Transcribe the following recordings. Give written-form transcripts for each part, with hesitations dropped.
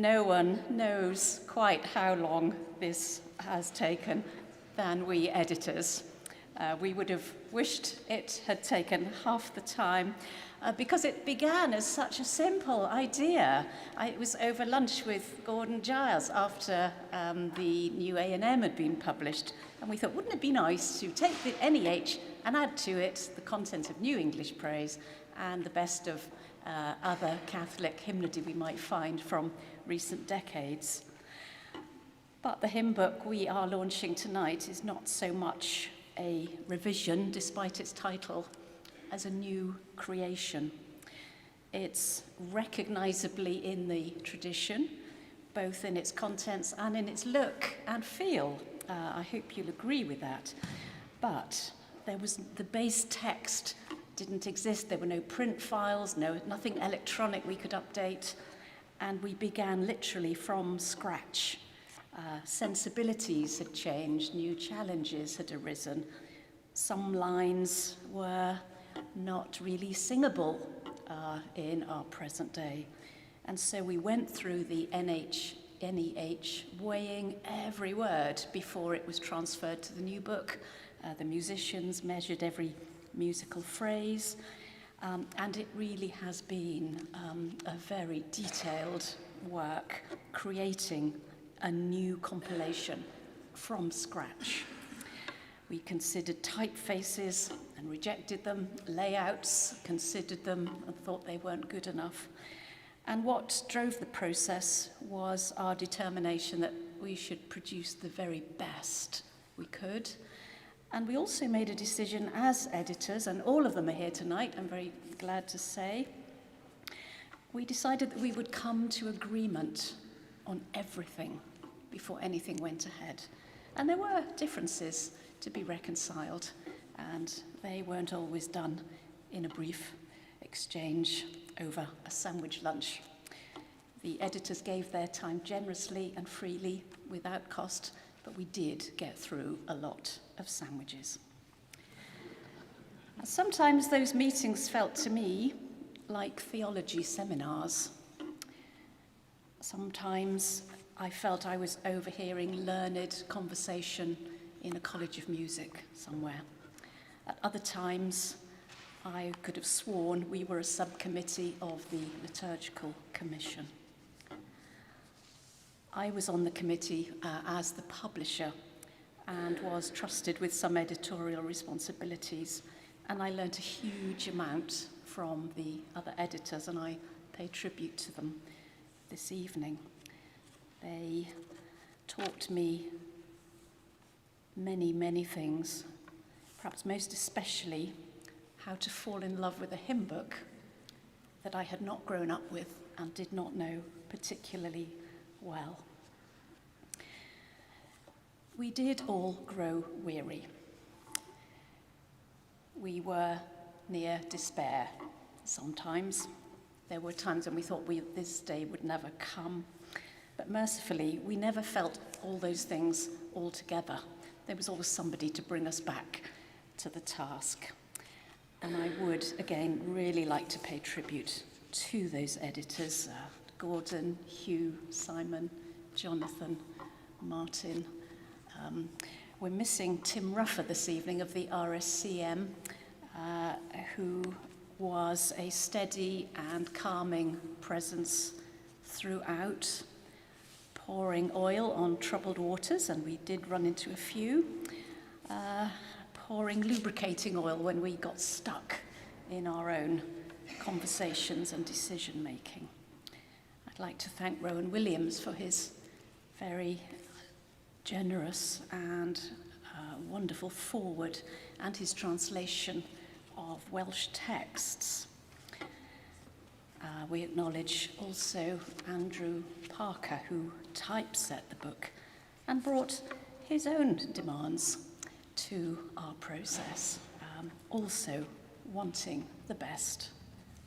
no one knows quite how long this has taken than we editors. We would have wished it had taken half the time because it began as such a simple idea. It was over lunch with Gordon Giles after the new A&M had been published, and we thought, wouldn't it be nice to take the NEH and add to it the content of New English Praise and the best of other Catholic hymnody we might find from recent decades. But the hymn book we are launching tonight is not so much a revision, despite its title, as a new creation. It's recognizably in the tradition, both in its contents and in its look and feel. I hope you'll agree with that. But the base text didn't exist. There were no print files, nothing electronic we could update, and we began literally from scratch. Sensibilities had changed, new challenges had arisen. Some lines were not really singable in our present day. And so we went through the NEH, weighing every word before it was transferred to the new book. The musicians measured every musical phrase, and it really has been a very detailed work creating a new compilation from scratch. We considered typefaces and rejected them, layouts, considered them and thought they weren't good enough. And what drove the process was our determination that we should produce the very best we could. And we also made a decision as editors, and all of them are here tonight, I'm very glad to say. We decided that we would come to agreement on everything before anything went ahead. And there were differences to be reconciled, and they weren't always done in a brief exchange over a sandwich lunch. The editors gave their time generously and freely, without cost, but we did get through a lot of sandwiches. Sometimes those meetings felt to me like theology seminars. Sometimes I felt I was overhearing learned conversation in a college of music somewhere. At other times, I could have sworn we were a subcommittee of the Liturgical Commission. I was on the committee as the publisher and was trusted with some editorial responsibilities, and I learnt a huge amount from the other editors, and I pay tribute to them this evening. They taught me many, many things, perhaps most especially how to fall in love with a hymn book that I had not grown up with and did not know particularly well. We did all grow weary. We were near despair sometimes. There were times when we thought this day would never come. But mercifully, we never felt all those things all together. There was always somebody to bring us back to the task. And I would, again, really like to pay tribute to those editors, Gordon, Hugh, Simon, Jonathan, Martin. We're missing Tim Ruffer this evening of the RSCM, who was a steady and calming presence throughout, pouring oil on troubled waters, and we did run into a few, pouring lubricating oil when we got stuck in our own conversations and decision making. I'd like to thank Rowan Williams for his very generous and wonderful foreword and his translation of Welsh texts. We acknowledge also Andrew Parker, who typeset the book and brought his own demands to our process, also wanting the best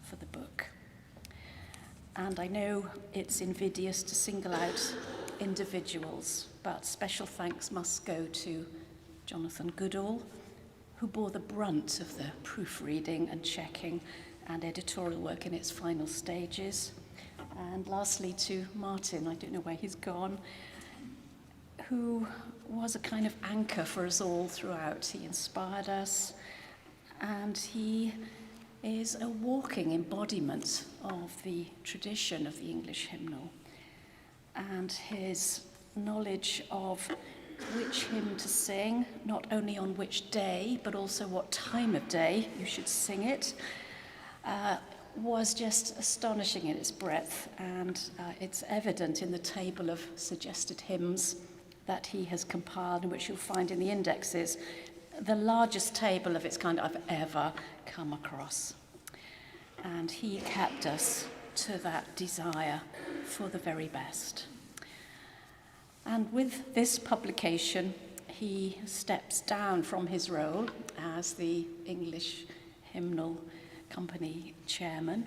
for the book. And I know it's invidious to single out individuals, but special thanks must go to Jonathan Goodall, who bore the brunt of the proofreading and checking and editorial work in its final stages, And lastly to Martin, I don't know where he's gone, who was a kind of anchor for us all throughout. He inspired us, and he is a walking embodiment of the tradition of the English hymnal. And his knowledge of which hymn to sing, not only on which day, but also what time of day you should sing it, was just astonishing in its breadth, and it's evident in the table of suggested hymns that he has compiled, and which you'll find in the indexes, the largest table of its kind I've ever come across. And he kept us to that desire for the very best. And with this publication, he steps down from his role as the English Hymnal Company chairman.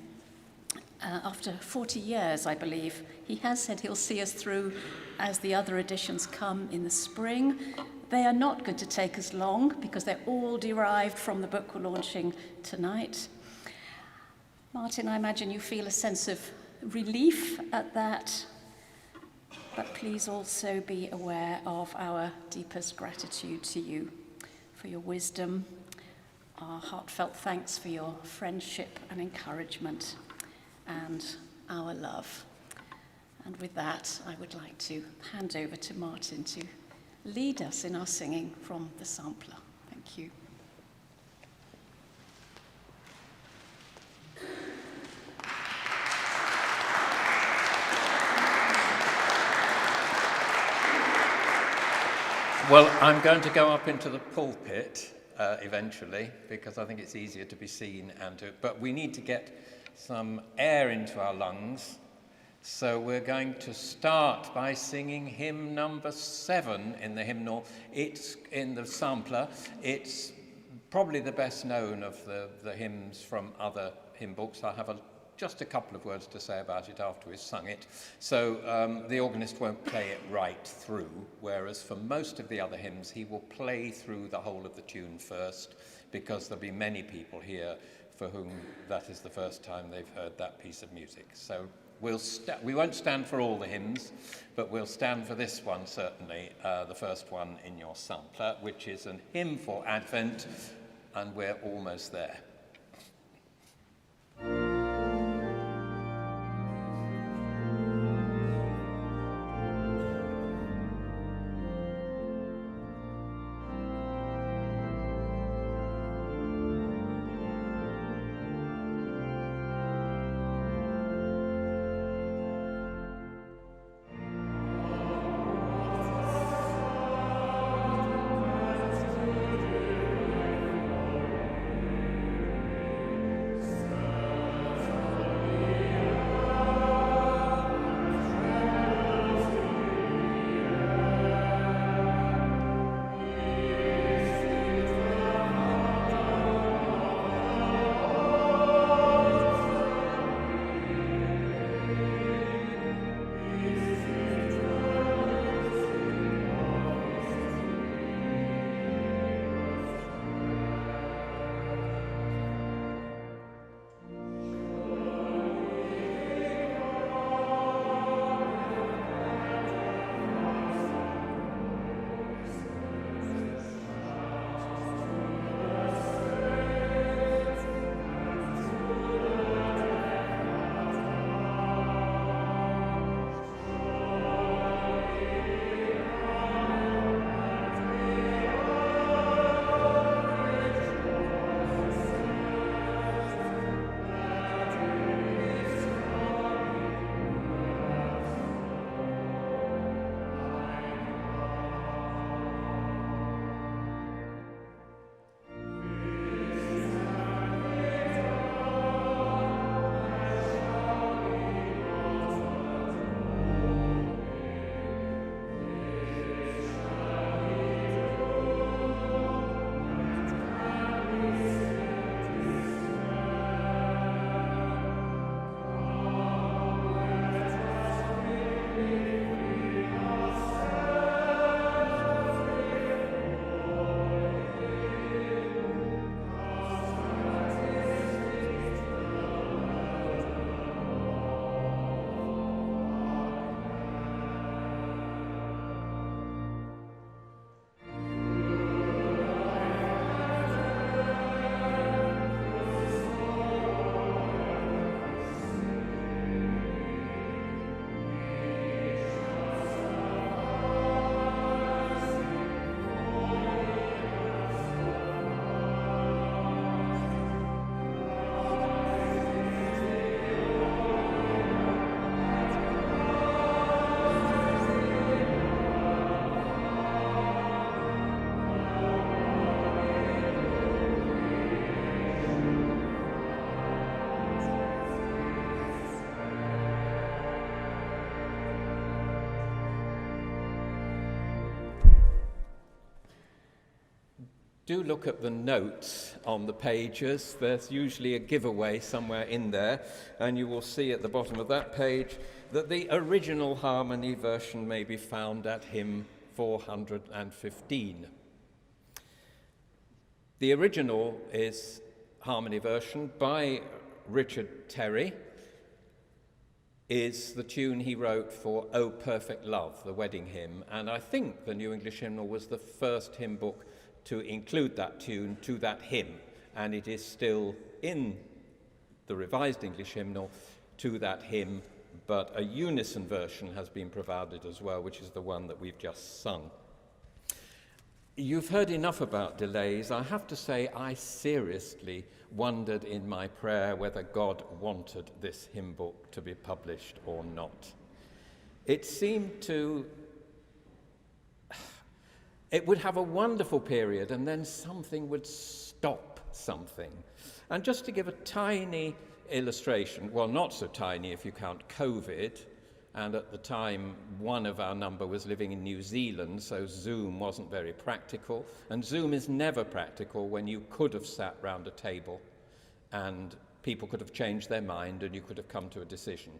After 40 years, I believe, he has said he'll see us through as the other editions come in the spring. They are not going to take as long because they're all derived from the book we're launching tonight. Martin, I imagine you feel a sense of relief at that, but please also be aware of our deepest gratitude to you for your wisdom, our heartfelt thanks for your friendship and encouragement, and our love. And with that, I would like to hand over to Martin to lead us in our singing from the sampler. Thank you. Well, I'm going to go up into the pulpit eventually, because I think it's easier to be seen but we need to get some air into our lungs. So we're going to start by singing hymn number 7 in the hymnal. It's in the sampler. It's probably the best known of the hymns from other hymn books. I have just a couple of words to say about it after we've sung it. So the organist won't play it right through, whereas for most of the other hymns, he will play through the whole of the tune first, because there'll be many people here for whom that is the first time they've heard that piece of music. So we won't stand for all the hymns, but we'll stand for this one, certainly, the first one in your sampler, which is an hymn for Advent, and we're almost there. Do look at the notes on the pages. There's usually a giveaway somewhere in there, and you will see at the bottom of that page that the original harmony version may be found at hymn 415. The original is harmony version by Richard Terry, is the tune he wrote for O Perfect Love, the wedding hymn, and I think the New English Hymnal was the first hymn book to include that tune to that hymn, and it is still in the Revised English Hymnal to that hymn, but a unison version has been provided as well, which is the one that we've just sung. You've heard enough about delays. I have to say I seriously wondered in my prayer whether God wanted this hymn book to be published or not. It seemed to... It would have a wonderful period and then something would stop something. And just to give a tiny illustration, well, not so tiny if you count COVID, and at the time one of our number was living in New Zealand, so Zoom wasn't very practical. And Zoom is never practical when you could have sat round a table and people could have changed their mind and you could have come to a decision.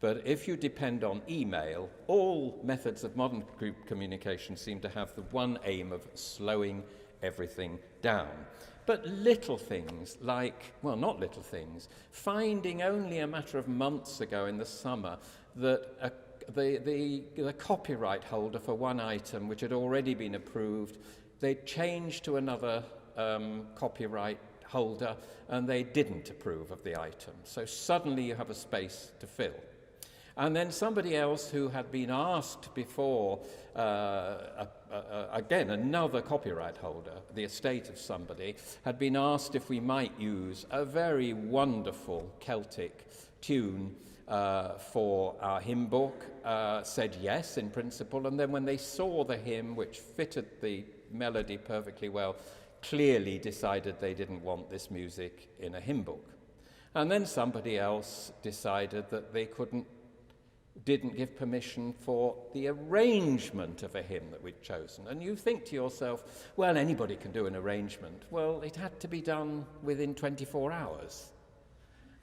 But if you depend on email, all methods of modern group communication seem to have the one aim of slowing everything down. But little things like, well, not little things, finding only a matter of months ago in the summer that the copyright holder for one item, which had already been approved, they changed to another copyright holder and they didn't approve of the item. So suddenly you have a space to fill. And then somebody else who had been asked before, again, another copyright holder, the estate of somebody, had been asked if we might use a very wonderful Celtic tune for our hymn book, said yes in principle, and then when they saw the hymn, which fitted the melody perfectly well, clearly decided they didn't want this music in a hymn book. And then somebody else decided that they didn't give permission for the arrangement of a hymn that we'd chosen. And you think to yourself, well, anybody can do an arrangement. Well, it had to be done within 24 hours.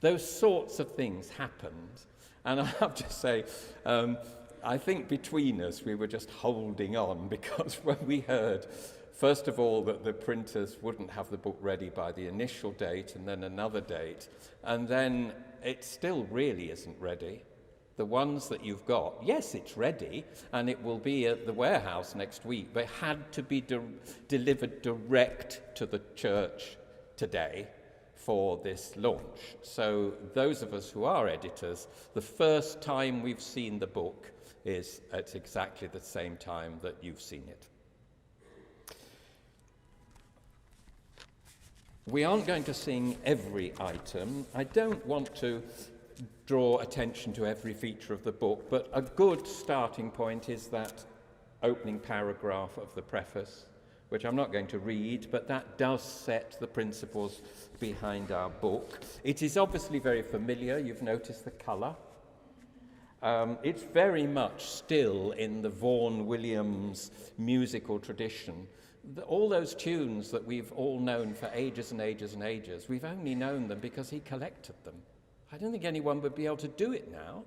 Those sorts of things happened. And I have to say, I think between us we were just holding on, because when we heard, first of all, that the printers wouldn't have the book ready by the initial date and then another date, and then it still really isn't ready. The ones that you've got, yes, it's ready, and it will be at the warehouse next week, but it had to be delivered direct to the church today for this launch. So those of us who are editors, the first time we've seen the book is at exactly the same time that you've seen it. We aren't going to sing every item. I don't want to draw attention to every feature of the book, but a good starting point is that opening paragraph of the preface, which I'm not going to read, but that does set the principles behind our book. It is obviously very familiar. You've noticed the colour. It's very much still in the Vaughan Williams musical tradition. All those tunes that we've all known for ages and ages and ages, we've only known them because he collected them. I don't think anyone would be able to do it now.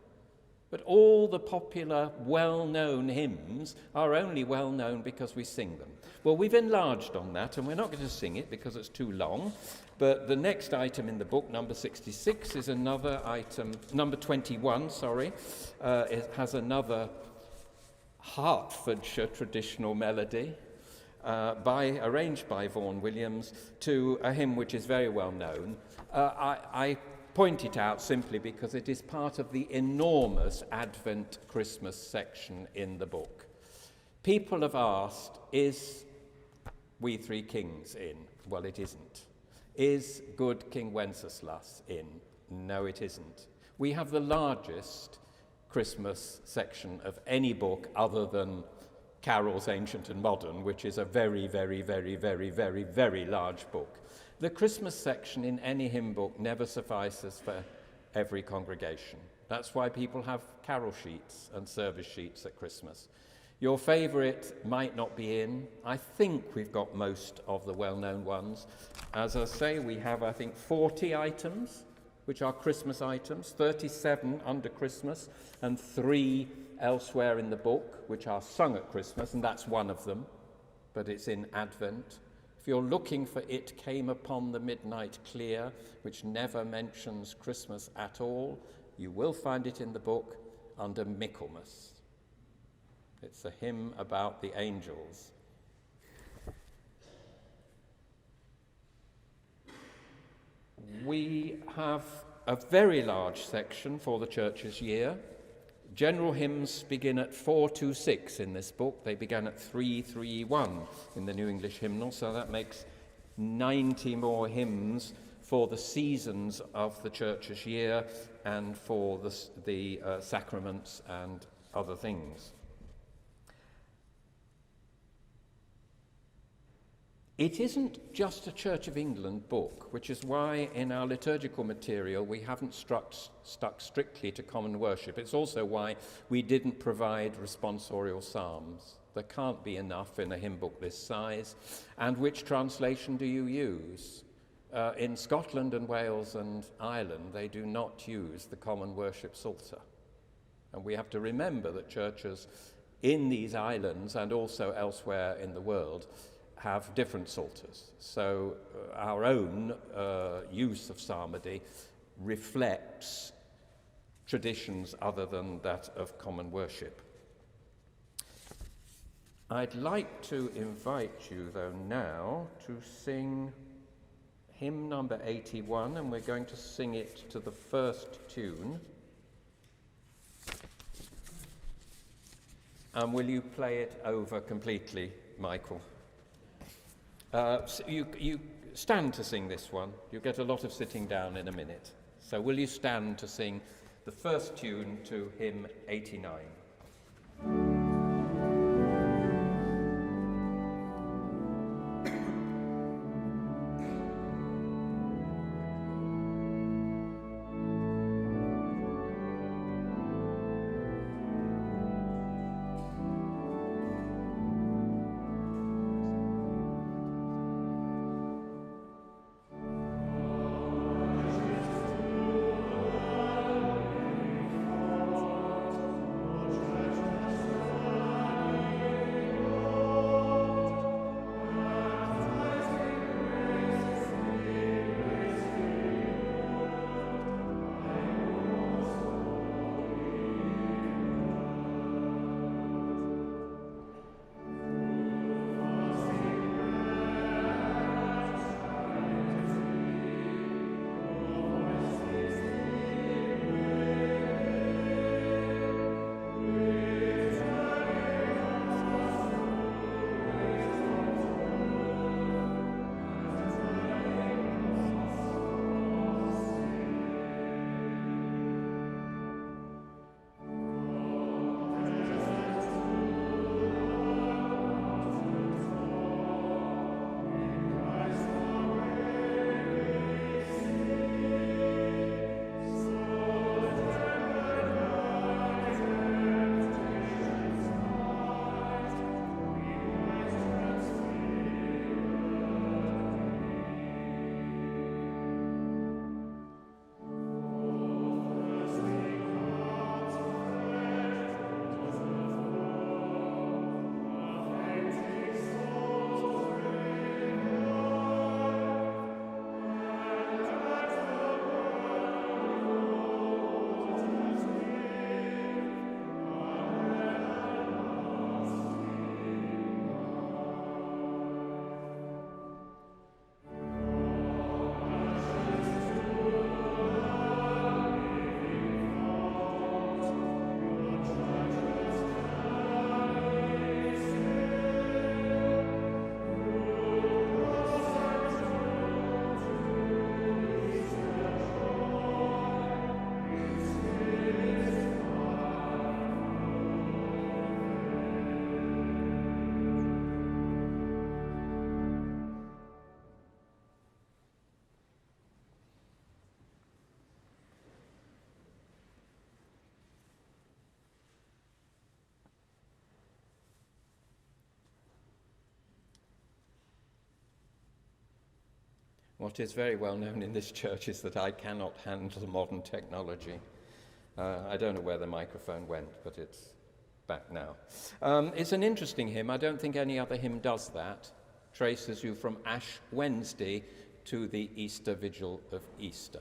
But all the popular, well-known hymns are only well-known because we sing them. Well, we've enlarged on that, and we're not going to sing it because it's too long. But the next item in the book, number 66, is another item, number 21, sorry. It has another Hertfordshire traditional melody, arranged by Vaughan Williams, to a hymn which is very well known. I point it out simply because it is part of the enormous Advent Christmas section in the book. People have asked, is We Three Kings in? Well, it isn't. Is Good King Wenceslas in? No, it isn't. We have the largest Christmas section of any book other than Carols Ancient and Modern, which is a very, very, very, very, very, very large book. The Christmas section in any hymn book never suffices for every congregation. That's why people have carol sheets and service sheets at Christmas. Your favourite might not be in. I think we've got most of the well-known ones. As I say, we have, I think, 40 items, which are Christmas items, 37 under Christmas, and 3 elsewhere in the book, which are sung at Christmas, and that's one of them, but it's in Advent. If you're looking for It Came Upon the Midnight Clear, which never mentions Christmas at all, you will find it in the book under Michaelmas. It's a hymn about the angels. We have a very large section for the church's year. General hymns begin at 426 in this book. They began at 331 in the New English Hymnal, so that makes 90 more hymns for the seasons of the church's year and for the sacraments and other things. It isn't just a Church of England book, which is why in our liturgical material we haven't stuck strictly to common worship. It's also why we didn't provide responsorial psalms. There can't be enough in a hymn book this size. And which translation do you use? In Scotland and Wales and Ireland, they do not use the common worship psalter. And we have to remember that churches in these islands and also elsewhere in the world have different psalters. So our own use of psalmody reflects traditions other than that of common worship. I'd like to invite you, though, now to sing hymn number 81, and we're going to sing it to the first tune. And will you play it over completely, Michael? So you stand to sing this one. You get a lot of sitting down in a minute. So will you stand to sing the first tune to hymn 89? What is very well known in this church is that I cannot handle modern technology. I don't know where the microphone went, but it's back now. It's an interesting hymn. I don't think any other hymn does that. Traces you from Ash Wednesday to the Easter Vigil of Easter,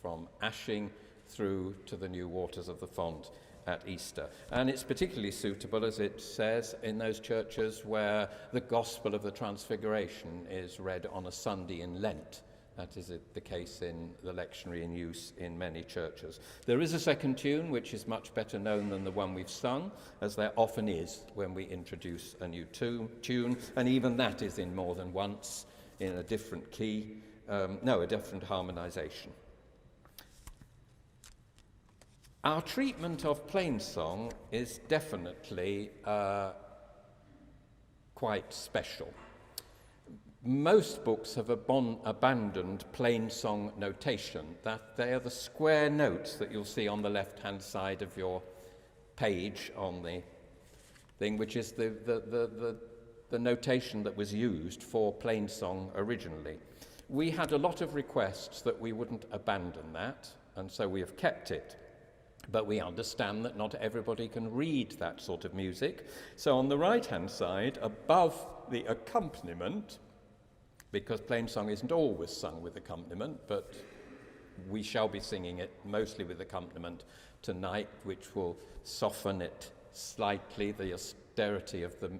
from ashing through to the new waters of the font at Easter. And it's particularly suitable, as it says, in those churches where the Gospel of the Transfiguration is read on a Sunday in Lent. That is the case in the lectionary in use in many churches. There is a second tune which is much better known than the one we've sung, as there often is when we introduce a new tune, and even that is in more than once in a different key, a different harmonization. Our treatment of plain song is definitely quite special. Most books have abandoned plain song notation, that they are the square notes that you'll see on the left-hand side of your page on the thing, which is the notation that was used for plain song originally. We had a lot of requests that we wouldn't abandon that, and so we have kept it. But we understand that not everybody can read that sort of music. So on the right-hand side, above the accompaniment, because plain song isn't always sung with accompaniment, but we shall be singing it mostly with accompaniment tonight, which will soften it slightly. The austerity of the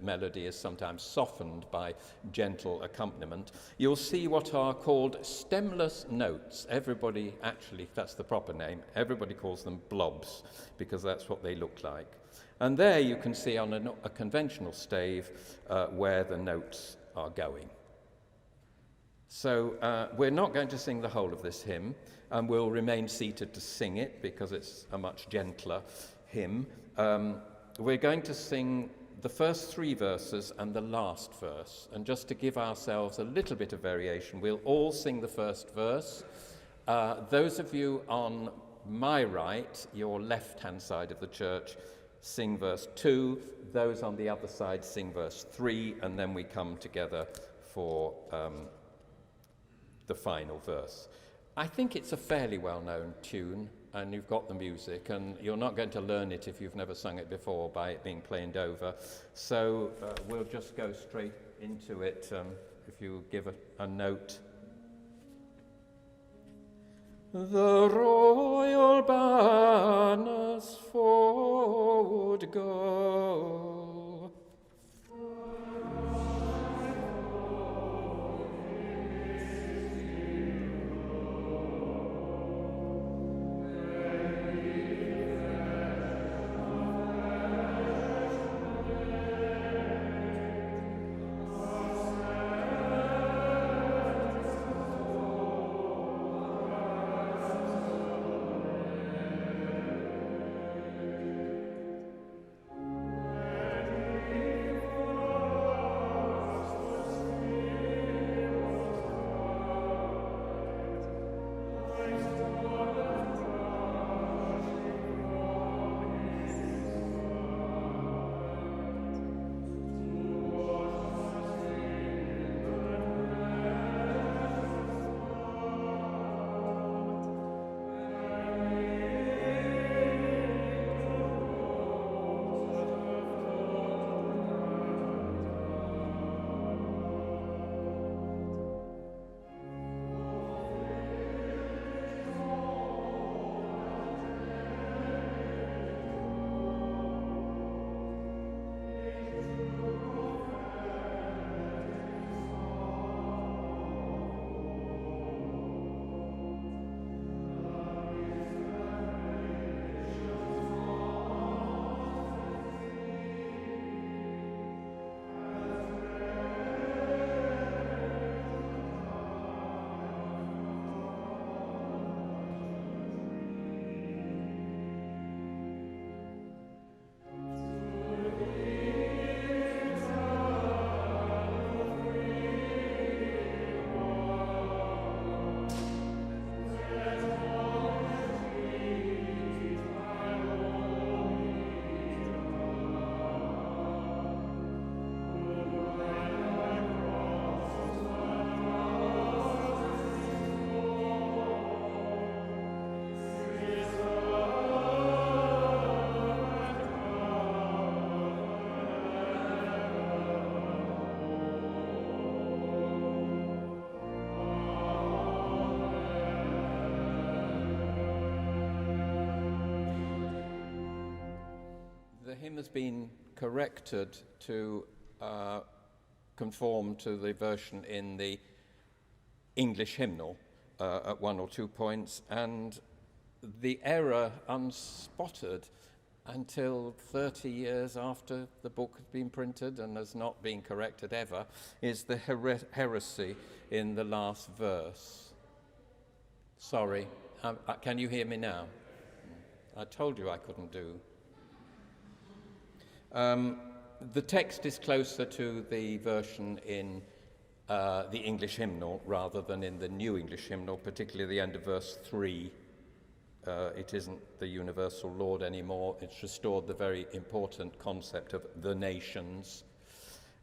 melody is sometimes softened by gentle accompaniment. You'll see what are called stemless notes. Everybody, actually, that's the proper name, everybody calls them blobs, because that's what they look like. And there you can see on a conventional stave where the notes are going. So we're not going to sing the whole of this hymn, and we'll remain seated to sing it because it's a much gentler hymn. We're going to sing the first 3 verses and the last verse, and just to give ourselves a little bit of variation, we'll all sing the first verse. Those of you on my right, your left-hand side of the church, sing verse 2. Those on the other side sing verse 3, and then we come together for the final verse. I think it's a fairly well-known tune, and you've got the music, and you're not going to learn it if you've never sung it before by it being played over. So we'll just go straight into it. If you give a note. The royal banners forward go. hymn has been corrected to conform to the version in the English hymnal at 1 or 2 points, and the error unspotted until 30 years after the book has been printed and has not been corrected ever is the heresy in the last verse. Sorry, can you hear me now? I told you I couldn't do. The text is closer to the version in the English hymnal rather than in the New English hymnal, particularly the end of verse 3. It isn't the universal Lord anymore. It's restored the very important concept of the nations.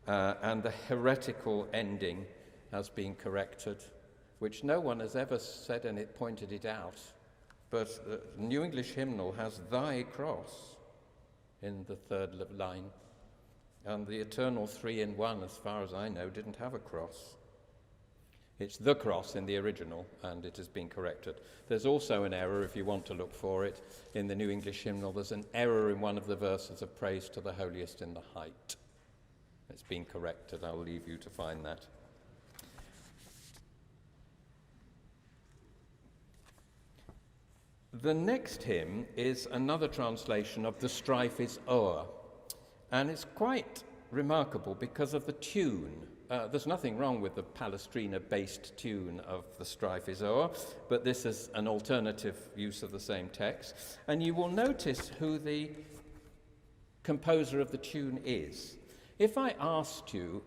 And the heretical ending has been corrected, which no one has ever said and it pointed it out. But the New English hymnal has thy cross in the third line. And the eternal 3 in 1, as far as I know, didn't have a cross. It's the cross in the original, and it has been corrected. There's also an error, if you want to look for it, in the New English hymnal. There's an error in one of the verses of praise to the holiest in the height. It's been corrected. I'll leave you to find that. The next hymn is another translation of The Strife is O'er, and it's quite remarkable because of the tune. There's nothing wrong with the Palestrina-based tune of The Strife is O'er, but this is an alternative use of the same text. And you will notice who the composer of the tune is. If I asked you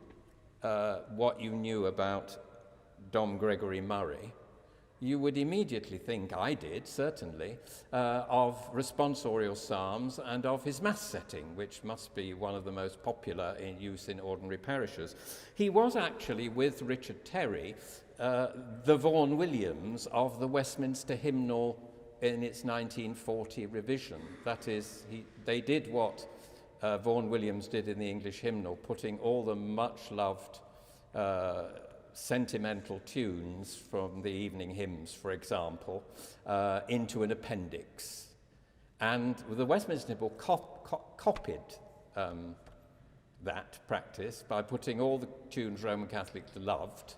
what you knew about Dom Gregory Murray, you would immediately think, I did, certainly, of responsorial psalms and of his mass setting, which must be one of the most popular in use in ordinary parishes. He was actually, with Richard Terry, the Vaughan Williams of the Westminster Hymnal in its 1940 revision. That is, they did what Vaughan Williams did in the English hymnal, putting all the much-loved sentimental tunes from the evening hymns, for example, into an appendix. And the Westminster Hymnal copied that practice by putting all the tunes Roman Catholics loved,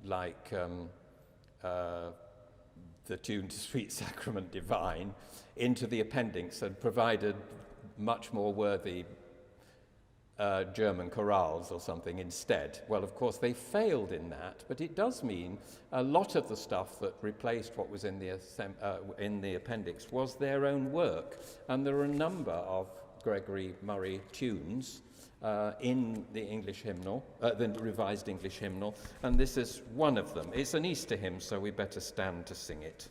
like the tune to Sweet Sacrament Divine, into the appendix and provided much more worthy German chorales or something instead. Well, of course, they failed in that, but it does mean a lot of the stuff that replaced what was in the appendix was their own work. And there are a number of Gregory Murray tunes in the English hymnal, the Revised English Hymnal, and this is one of them. It's an Easter hymn, so we better stand to sing it.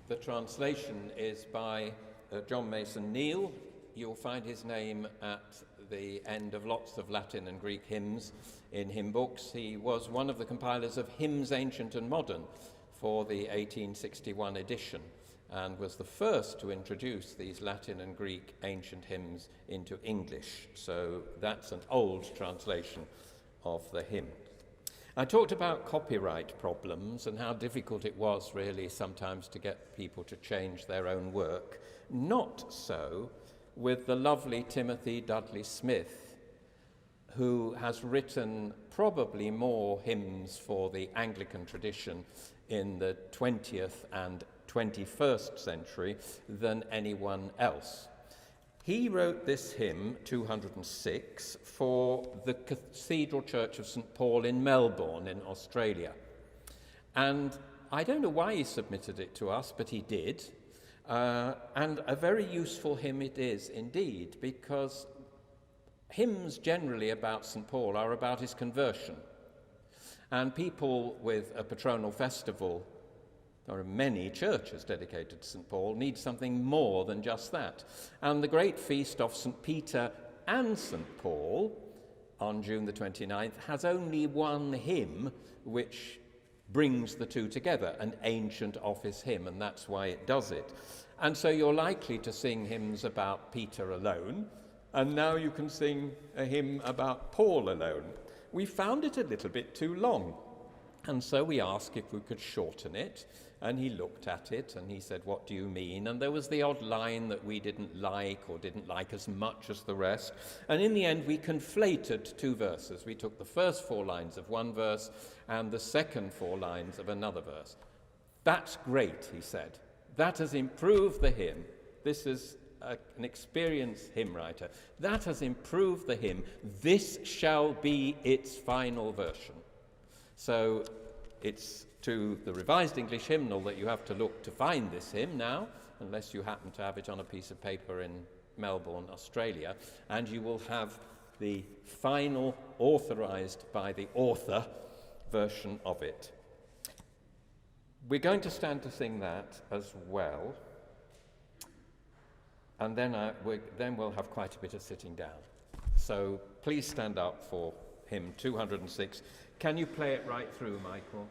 The translation is by John Mason Neale. You'll find his name at the end of lots of Latin and Greek hymns in hymn books. He was one of the compilers of Hymns Ancient and Modern for the 1861 edition, and was the first to introduce these Latin and Greek ancient hymns into English. So that's an old translation of the hymn. I talked about copyright problems and how difficult it was really sometimes to get people to change their own work. Not so with the lovely Timothy Dudley Smith, who has written probably more hymns for the Anglican tradition in the 20th and 21st century than anyone else. He wrote this hymn, 206, for the Cathedral Church of St. Paul in Melbourne in Australia. And I don't know why he submitted it to us, but he did. And a very useful hymn it is indeed, because hymns generally about St. Paul are about his conversion. And people with a patronal festival, there are many churches dedicated to St. Paul, need something more than just that. And the great feast of St. Peter and St. Paul on June the 29th has only one hymn which brings the two together, an ancient office hymn, and that's why it does it. And so you're likely to sing hymns about Peter alone, and now you can sing a hymn about Paul alone. We found it a little bit too long, and so we asked if we could shorten it, and he looked at it and he said, "What do you mean?" And there was the odd line that we didn't like or didn't like as much as the rest, and in the end we conflated two verses. We took the first 4 lines of one verse and the second 4 lines of another verse. "That's great," he said. "That has improved the hymn." This is an experienced hymn writer. "That has improved the hymn. This shall be its final version." So it's to the Revised English Hymnal that you have to look to find this hymn now, unless you happen to have it on a piece of paper in Melbourne, Australia, and you will have the final, authorised by the author, version of it. We're going to stand to sing that as well, and then we'll have quite a bit of sitting down. So please stand up for hymn 206. Can you play it right through, Michael?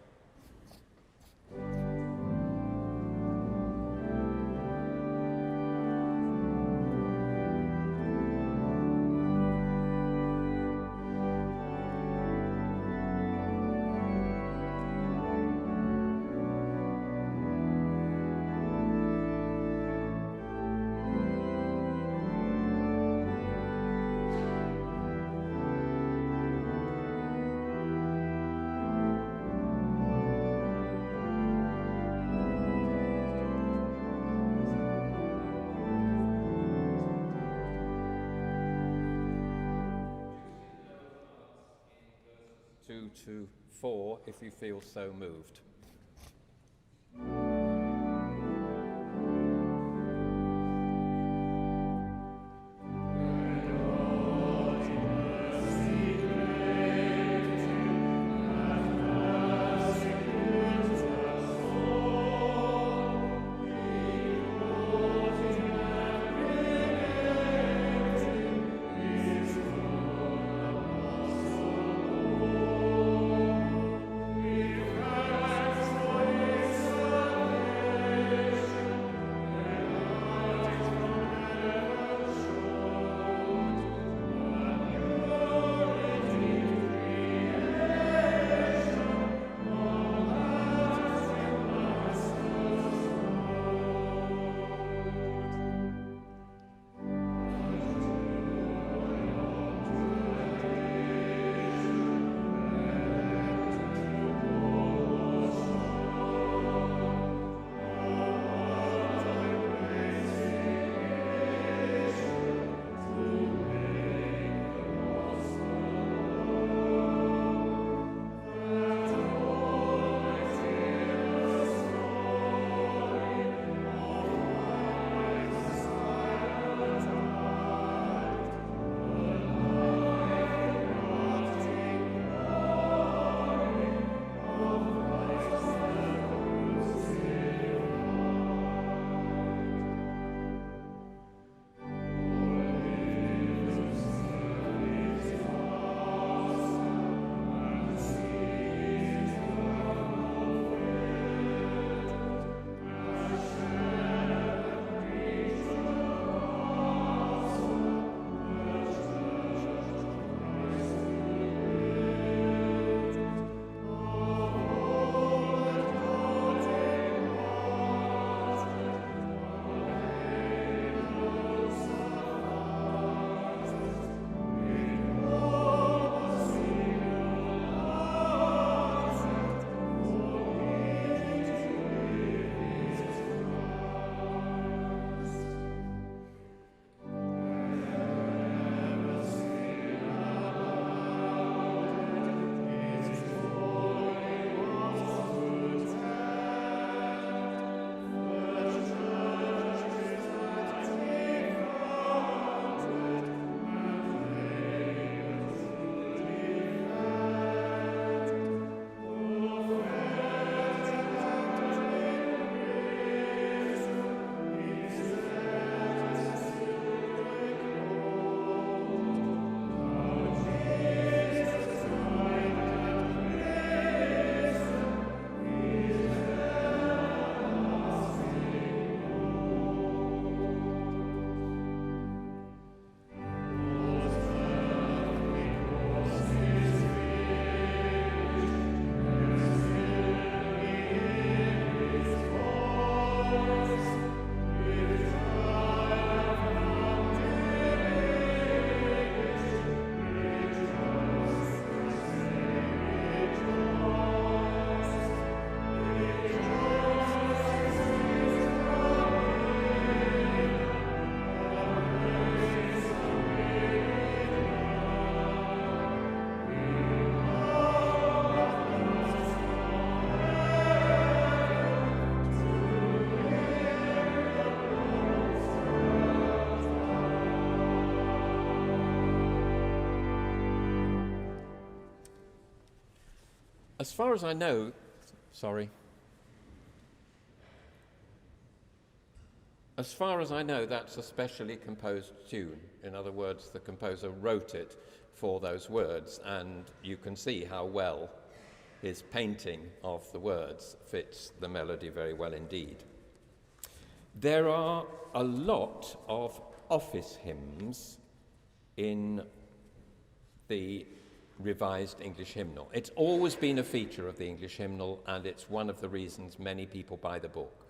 To 4, if you feel so moved. Revered. As far as I know, As far as I know, that's a specially composed tune. In other words, the composer wrote it for those words, and you can see how well his painting of the words fits the melody very well indeed. There are a lot of office hymns in the Revised English Hymnal. It's always been a feature of the English Hymnal, and it's one of the reasons many people buy the book.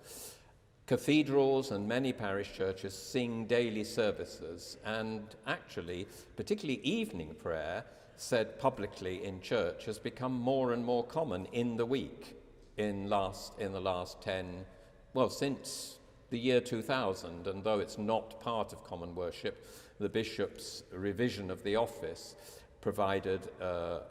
Cathedrals and many parish churches sing daily services, and actually, particularly evening prayer, said publicly in church, has become more and more common in the week in the last 10, well, since the year 2000, and though it's not part of common worship, the bishop's revision of the office provided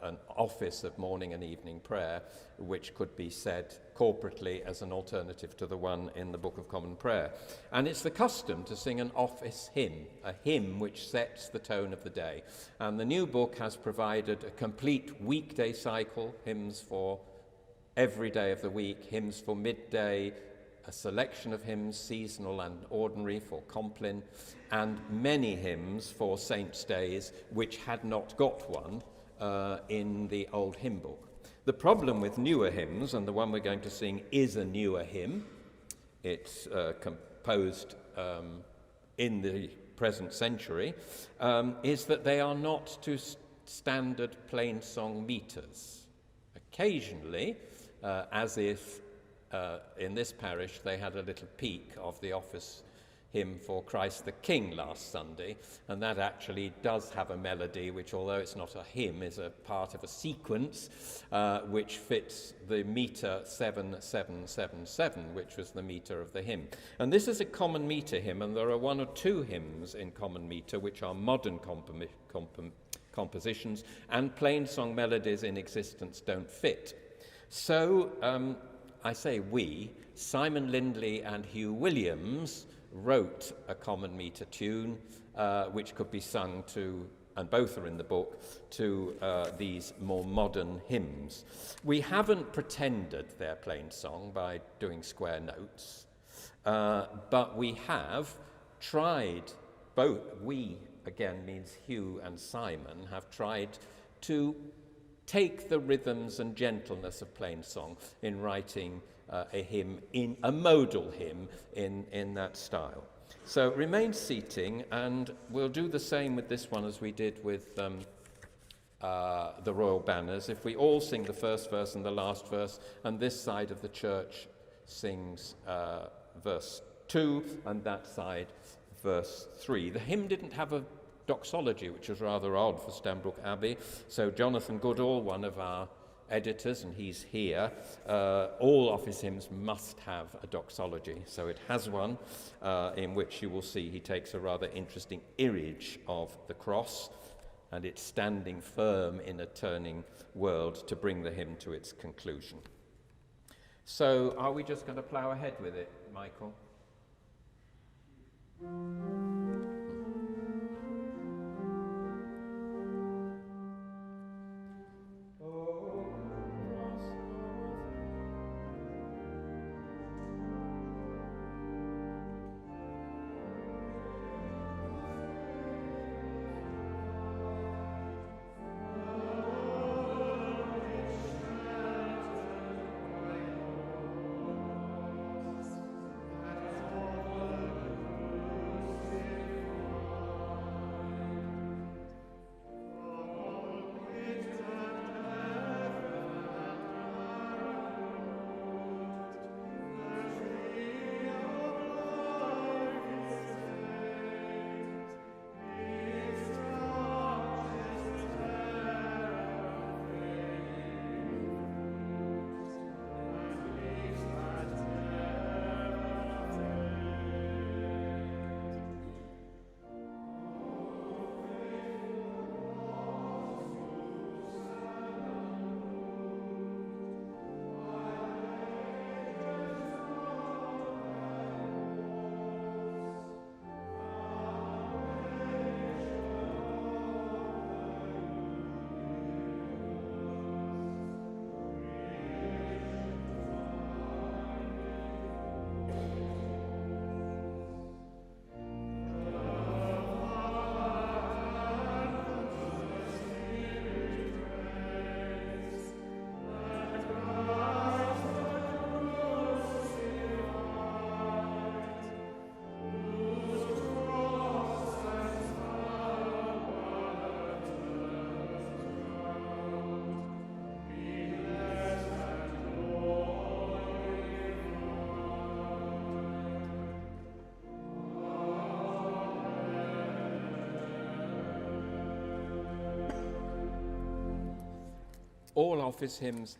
an office of morning and evening prayer, which could be said corporately as an alternative to the one in the Book of Common Prayer. And it's the custom to sing an office hymn, a hymn which sets the tone of the day. And the new book has provided a complete weekday cycle, hymns for every day of the week, hymns for midday, a selection of hymns, seasonal and ordinary, for Compline, and many hymns for saints' days, which had not got one in the old hymn book. The problem with newer hymns, and the one we're going to sing is a newer hymn, it's composed in the present century, is that they are not to standard plain song meters. Occasionally, as if in this parish they had a little peek of the office hymn for Christ the King last Sunday, and that actually does have a melody which, although it's not a hymn, is a part of a sequence which fits the meter 7-7-7-7, which was the meter of the hymn. And this is a common meter hymn, and there are one or two hymns in common meter which are modern compositions, and plain song melodies in existence don't fit. So I say we, Simon Lindley and Hugh Williams wrote a common meter tune which could be sung to, and both are in the book, to these more modern hymns. We haven't pretended they're plain song by doing square notes, but we have tried, both we, again means Hugh and Simon, have tried to take the rhythms and gentleness of plain song in writing a hymn, in a modal hymn in that style. So remain seating, and we'll do the same with this one as we did with the royal banners. If we all sing the first verse and the last verse, and this side of the church sings verse 2, and that side verse 3. The hymn didn't have a doxology, which is rather odd for Stanbrook Abbey. So Jonathan Goodall, one of our editors, and he's here, all of his hymns must have a doxology. So it has one in which you will see he takes a rather interesting image of the cross, and it's standing firm in a turning world to bring the hymn to its conclusion. So are we just going to plough ahead with it, Michael? All office hymns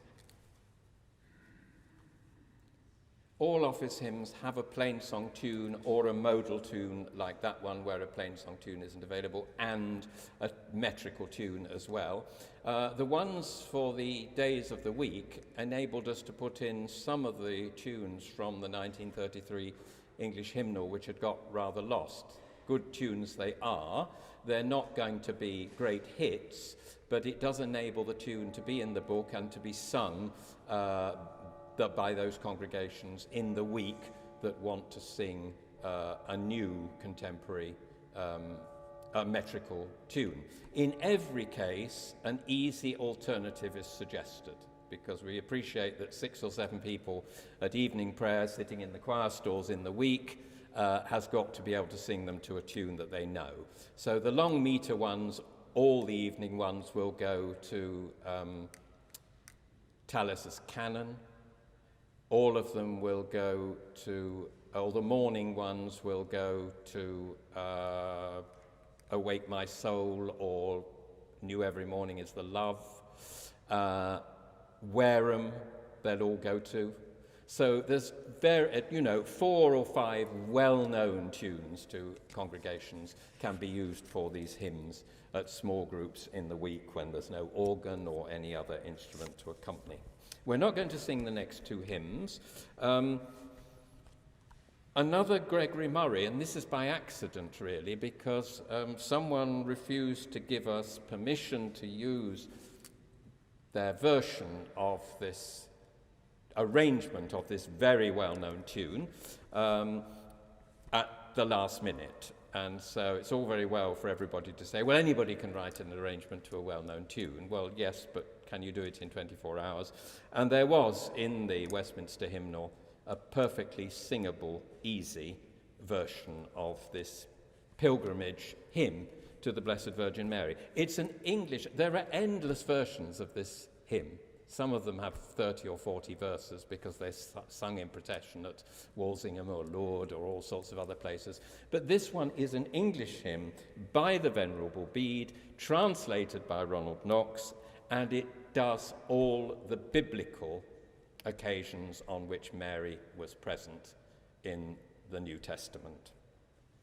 have a plain song tune or a modal tune like that one where a plain song tune isn't available, and a metrical tune as well. The ones for the days of the week enabled us to put in some of the tunes from the 1933 English hymnal, which had got rather lost. Good tunes they are. They're not going to be great hits, but it does enable the tune to be in the book and to be sung by those congregations in the week that want to sing a new contemporary metrical tune. In every case, an easy alternative is suggested, because we appreciate that 6 or 7 people at evening prayer sitting in the choir stalls in the week has got to be able to sing them to a tune that they know. So the long meter ones, all the evening ones, will go to Tallis's Canon. All of them will go to, all the morning ones will go to Awake My Soul, or New Every Morning is the Love. Wareham, they'll all go to. So there's 4 or 5 well-known tunes to congregations can be used for these hymns at small groups in the week when there's no organ or any other instrument to accompany. We're not going to sing the next 2 hymns. Another Gregory Murray, and this is by accident really, because someone refused to give us permission to use their version of this arrangement of this very well-known tune at the last minute. And so it's all very well for everybody to say, well, anybody can write an arrangement to a well-known tune. Well, yes, but can you do it in 24 hours? And there was, in the Westminster Hymnal, a perfectly singable, easy version of this pilgrimage hymn to the Blessed Virgin Mary. It's an English, there are endless versions of this hymn. Some of them have 30 or 40 verses because they're sung in procession at Walsingham or Lourdes or all sorts of other places. But this one is an English hymn by the Venerable Bede, translated by Ronald Knox, and it does all the biblical occasions on which Mary was present in the New Testament.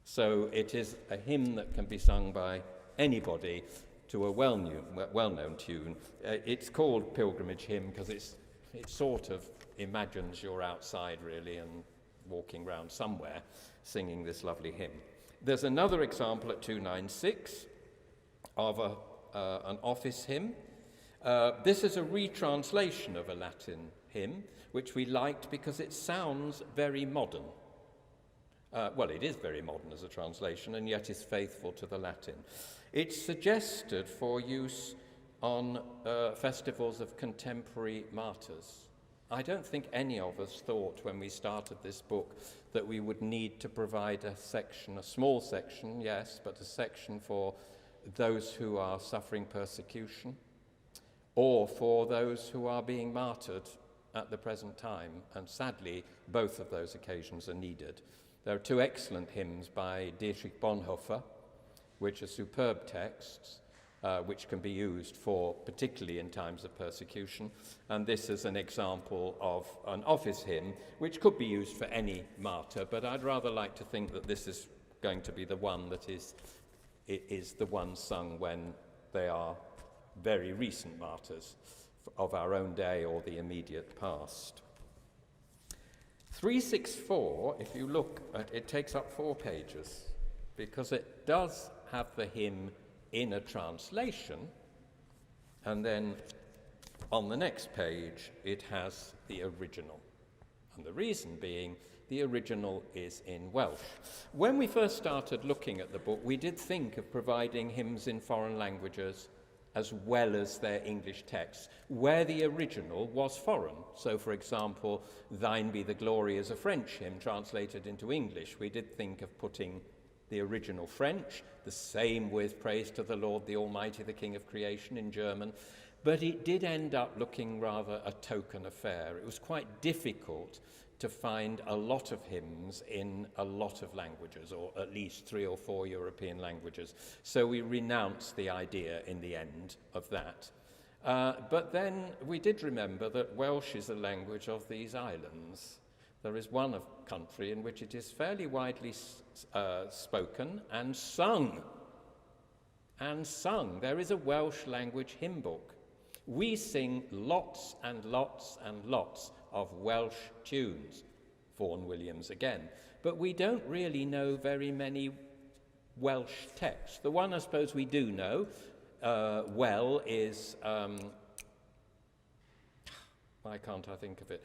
So it is a hymn that can be sung by anybody to a well-known tune. It's called Pilgrimage Hymn because it sort of imagines you're outside really and walking around somewhere singing this lovely hymn. There's another example at 296 of an office hymn. This is a retranslation of a Latin hymn, which we liked because it sounds very modern. Well, it is very modern as a translation, and yet is faithful to the Latin. It's suggested for use on festivals of contemporary martyrs. I don't think any of us thought when we started this book that we would need to provide a section, a small section, yes, but a section for those who are suffering persecution, or for those who are being martyred at the present time. And sadly, both of those occasions are needed. There are 2 excellent hymns by Dietrich Bonhoeffer, which are superb texts, which can be used for, particularly in times of persecution. And this is an example of an office hymn, which could be used for any martyr, but I'd rather like to think that this is going to be the one that is the one sung when they are very recent martyrs of our own day or the immediate past. 364, if you look at it, takes up 4 pages because it does have the hymn in a translation, and then on the next page it has the original. And the reason being, the original is in Welsh. When we first started looking at the book, we did think of providing hymns in foreign languages as well as their English texts, where the original was foreign. So, for example, Thine Be the Glory is a French hymn translated into English. We did think of putting the original French, the same with Praise to the Lord, the Almighty, the King of Creation in German, but it did end up looking rather a token affair. It was quite difficult to find a lot of hymns in a lot of languages, or at least 3 or 4 European languages. So we renounced the idea in the end of that. But then we did remember that Welsh is a language of these islands. There is one country in which it is fairly widely spoken and sung. And sung. There is a Welsh language hymn book. We sing lots and lots and lots of Welsh tunes. Vaughan Williams again. But we don't really know very many Welsh texts. The one I suppose we do know well is, why can't I think of it?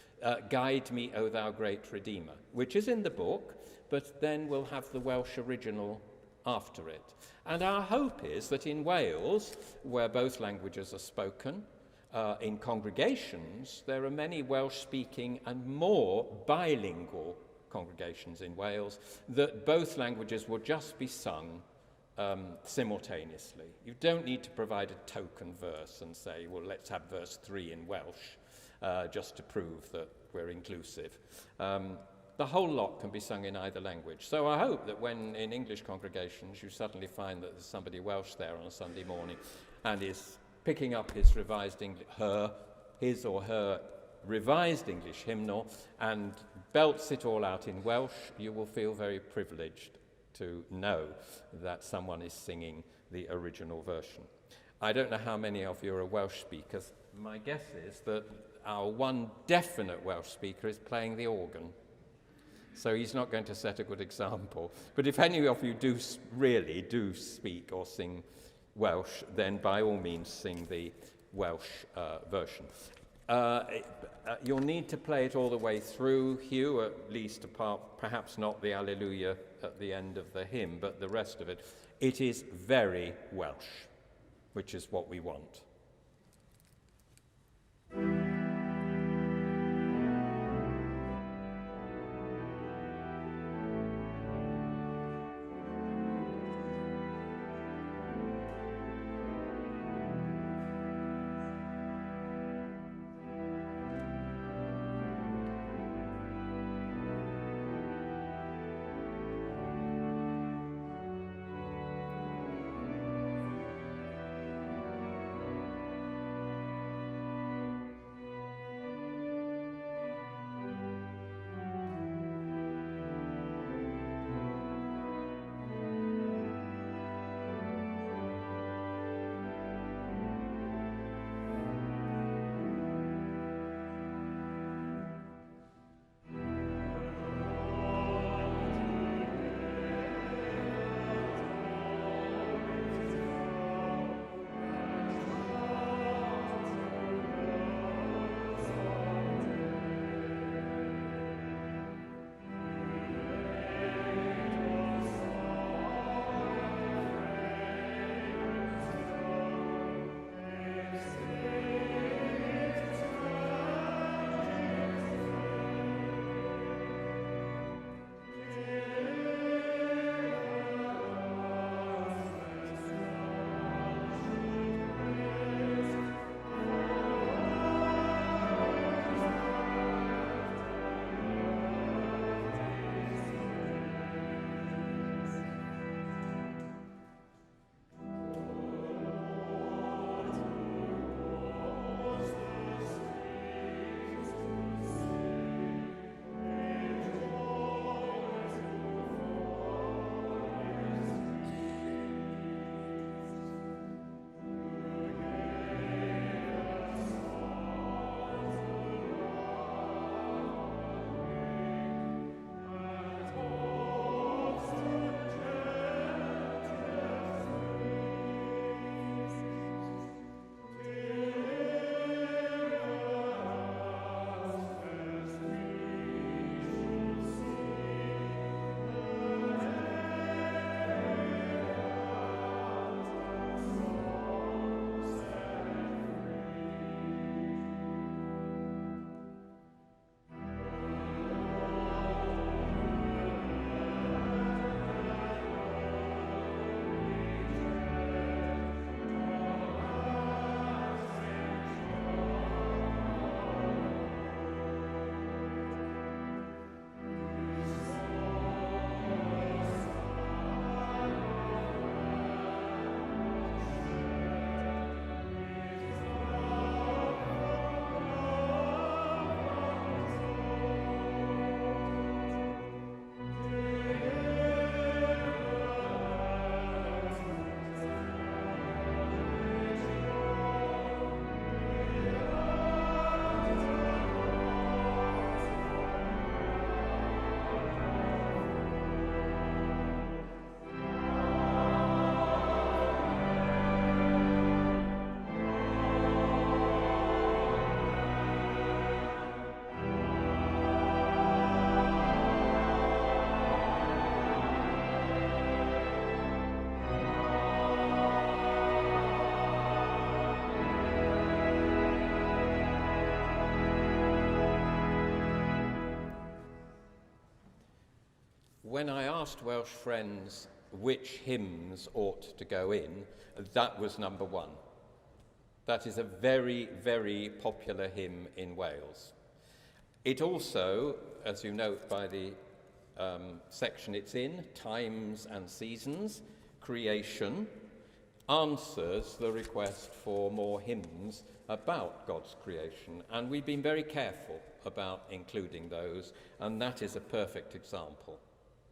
Guide Me, O Thou Great Redeemer, which is in the book, but then we'll have the Welsh original after it. And our hope is that in Wales, where both languages are spoken, in congregations, there are many Welsh-speaking and more bilingual congregations in Wales, that both languages will just be sung simultaneously. You don't need to provide a token verse and say, well, let's have verse 3 in Welsh, just to prove that we're inclusive. The whole lot can be sung in either language. So I hope that when in English congregations you suddenly find that there's somebody Welsh there on a Sunday morning and is picking up his his or her Revised English Hymnal and belts it all out in Welsh, you will feel very privileged to know that someone is singing the original version. I don't know how many of you are Welsh speakers. My guess is that our one definite Welsh speaker is playing the organ. So he's not going to set a good example. But if any of you do speak or sing Welsh, then by all means sing the Welsh version. You'll need to play it all the way through, Hugh, at least apart, perhaps not the Alleluia at the end of the hymn, but the rest of it. It is very Welsh, which is what we want. when I asked Welsh friends which hymns ought to go in, that was number one. That is a very, very popular hymn in Wales. It also, as you note by the section it's in, Times and Seasons, Creation, answers the request for more hymns about God's creation. And we've been very careful about including those, and that is a perfect example.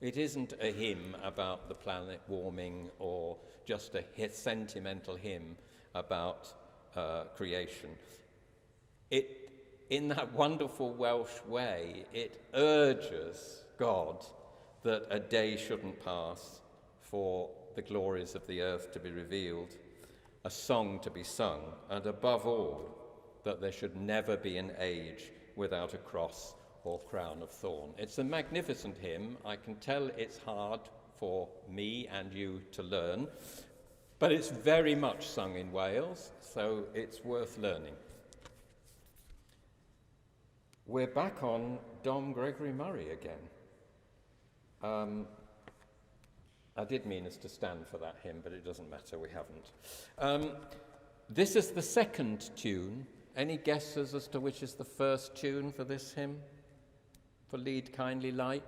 It isn't a hymn about the planet warming or just a sentimental hymn about creation. It, in that wonderful Welsh way, it urges God that a day shouldn't pass for the glories of the earth to be revealed, a song to be sung, and above all, that there should never be an age without a cross or crown of thorn. It's a magnificent hymn. I can tell it's hard for me and you to learn, but it's very much sung in Wales, so it's worth learning. We're back on Dom Gregory Murray again. I did mean us to stand for that hymn, but it doesn't matter, we haven't. This is the second tune. Any guesses as to which is the first tune for this hymn? For Lead Kindly Light?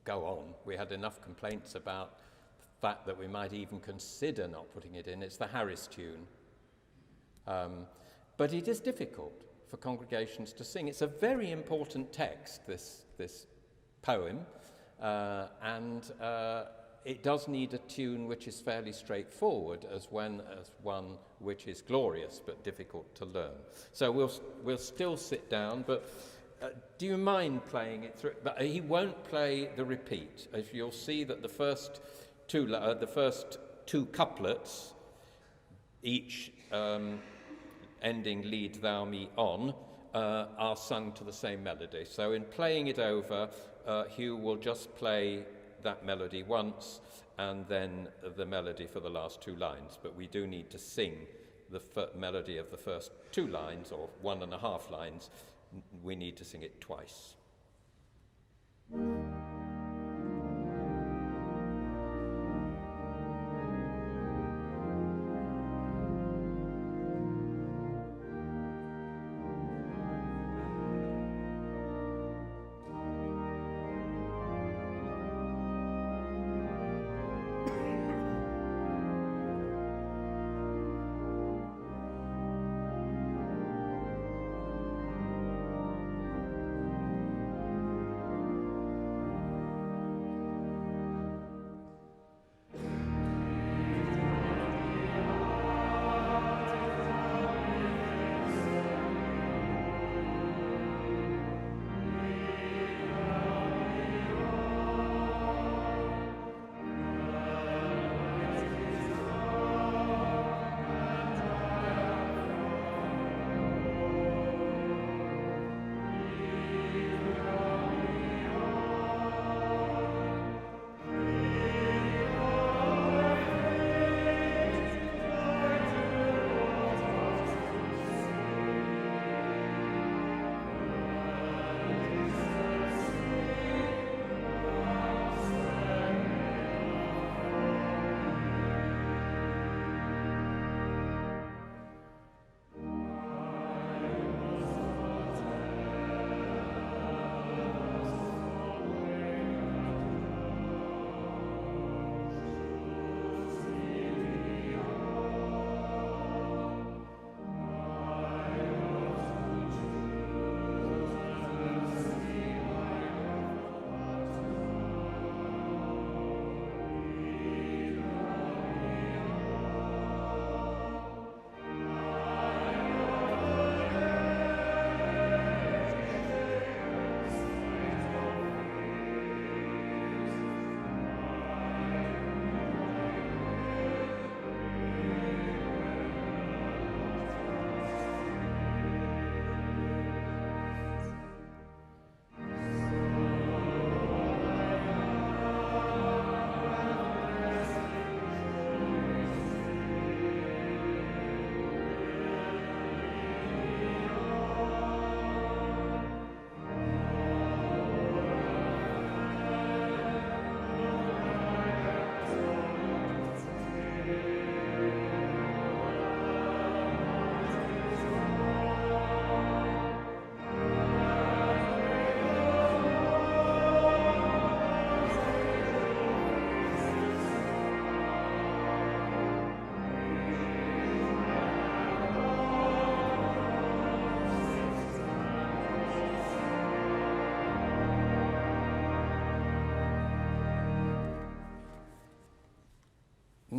Go on. We had enough complaints about the fact that we might even consider not putting it in. It's the Harris tune. But it is difficult for congregations to sing. It's a very important text, this poem, and it does need a tune which is fairly straightforward as one which is glorious but difficult to learn. So we'll still sit down, but do you mind playing it through? But he won't play the repeat. As you'll see that the first two couplets, each ending "Lead thou me on," are sung to the same melody. So in playing it over, Hugh will just play that melody once and then the melody for the last two lines. But we do need to sing the melody of the first two lines, or 1.5 lines. We need to sing it twice.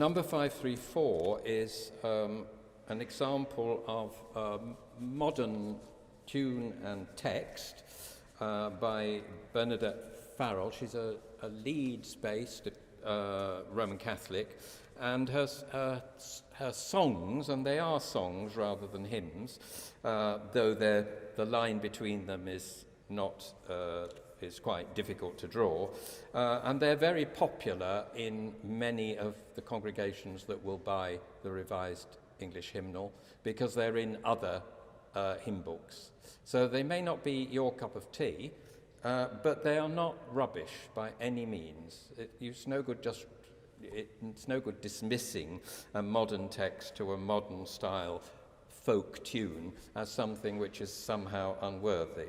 Number 534 is an example of modern tune and text by Bernadette Farrell. She's a Leeds-based Roman Catholic, and her songs, and they are songs rather than hymns, though the line between them is not is quite difficult to draw, and they're very popular in many of the congregations that will buy the Revised English Hymnal, because they're in other hymn books. So they may not be your cup of tea, but they are not rubbish by any means. It's no good dismissing a modern text to a modern style folk tune as something which is somehow unworthy.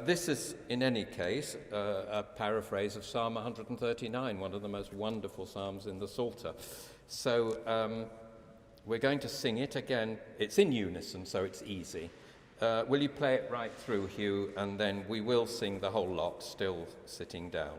This is, in any case, a paraphrase of Psalm 139, one of the most wonderful psalms in the Psalter. So we're going to sing it again. It's in unison, so it's easy. Will you play it right through, Hugh, and then we will sing the whole lot, still sitting down.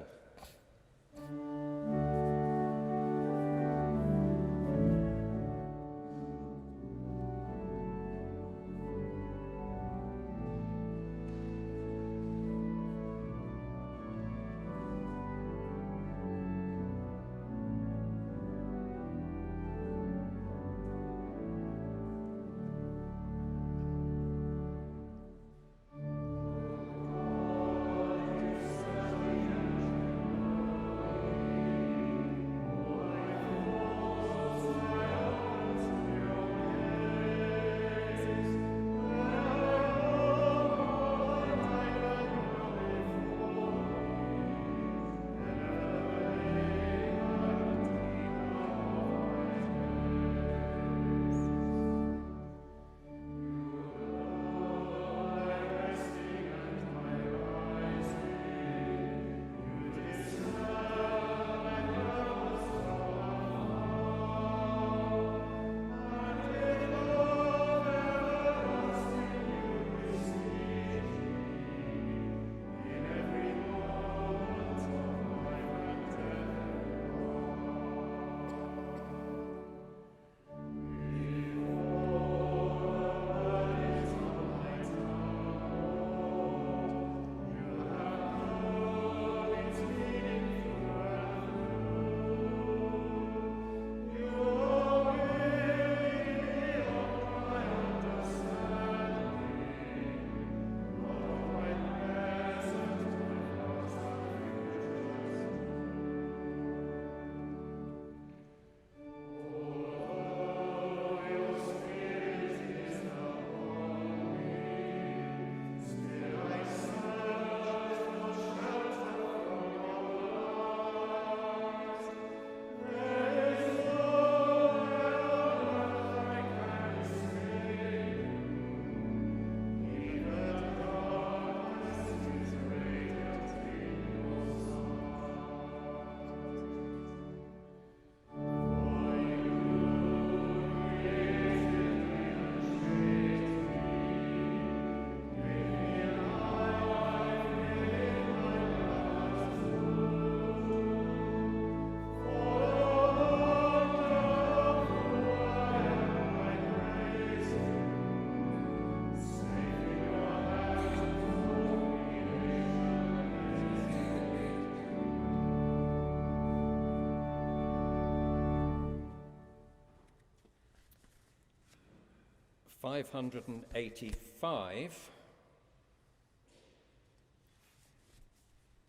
585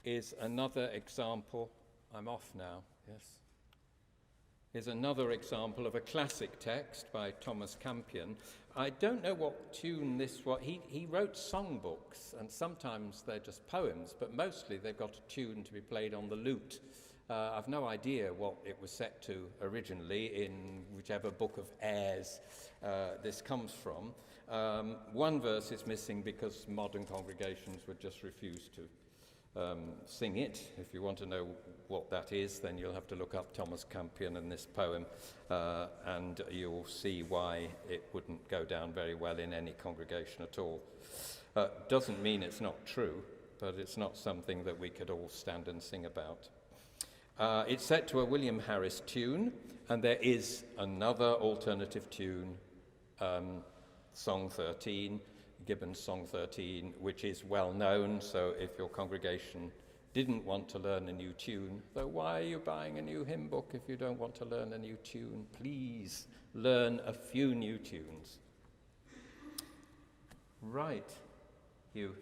is another example, I'm off now, yes, is another example of a classic text by Thomas Campion. I don't know what tune this was. He wrote songbooks, and sometimes they're just poems, but mostly they've got a tune to be played on the lute. I've no idea what it was set to originally in whichever book of airs this comes from. One verse is missing because modern congregations would just refuse to sing it. If you want to know what that is, then you'll have to look up Thomas Campion and this poem, and you'll see why it wouldn't go down very well in any congregation at all. Doesn't mean it's not true, but it's not something that we could all stand and sing about. It's set to a William Harris tune, and there is another alternative tune, Song 13, Gibbon's Song 13, which is well known, so if your congregation didn't want to learn a new tune, though why are you buying a new hymn book if you don't want to learn a new tune? Please learn a few new tunes. Right, Hugh.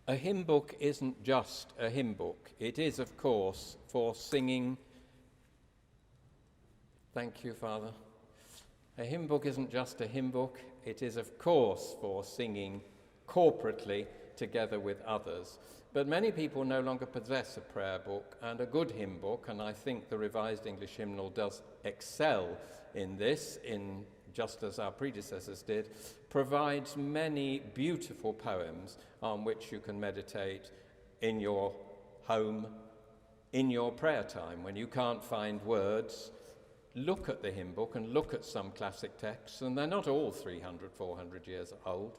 A hymn book isn't just a hymn book. It is, of course, for singing. Thank you, Father. A hymn book isn't just a hymn book. It is, of course, for singing corporately together with others. But many people no longer possess a prayer book and a good hymn book, and I think the Revised English Hymnal does excel in this, just as our predecessors did, provides many beautiful poems on which you can meditate in your home, in your prayer time. When you can't find words, look at the hymn book and look at some classic texts, and they're not all 300, 400 years old,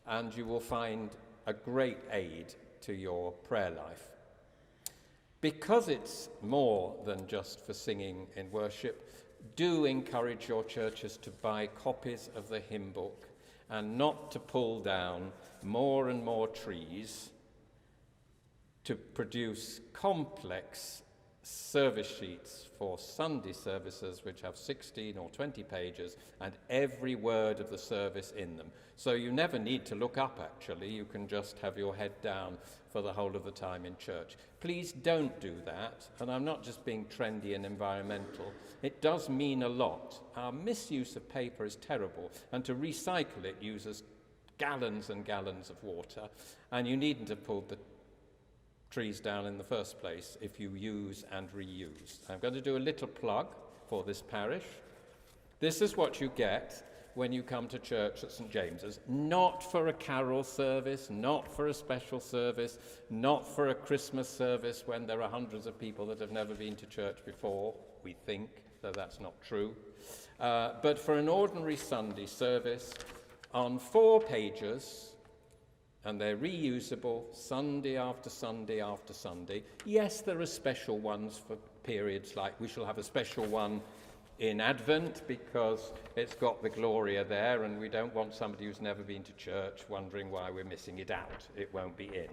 and you will find a great aid to your prayer life. Because it's more than just for singing in worship, do encourage your churches to buy copies of the hymn book and not to pull down more and more trees to produce complex service sheets for Sunday services which have 16 or 20 pages and every word of the service in them. So you never need to look up, actually. You can just have your head down for the whole of the time in church. Please don't do that. And I'm not just being trendy and environmental. It does mean a lot. Our misuse of paper is terrible, and to recycle it uses gallons and gallons of water, and you needn't have pulled the trees down in the first place if you use and reuse. I'm going to do a little plug for this parish. This is what you get when you come to church at St. James's, not for a carol service, not for a special service, not for a Christmas service when there are hundreds of people that have never been to church before, we think, though that's not true, but for an ordinary Sunday service on 4 pages, and they're reusable Sunday after Sunday after Sunday. Yes, there are special ones for periods, like we shall have a special one in Advent because it's got the Gloria there, and we don't want somebody who's never been to church wondering why we're missing it out. It won't be in.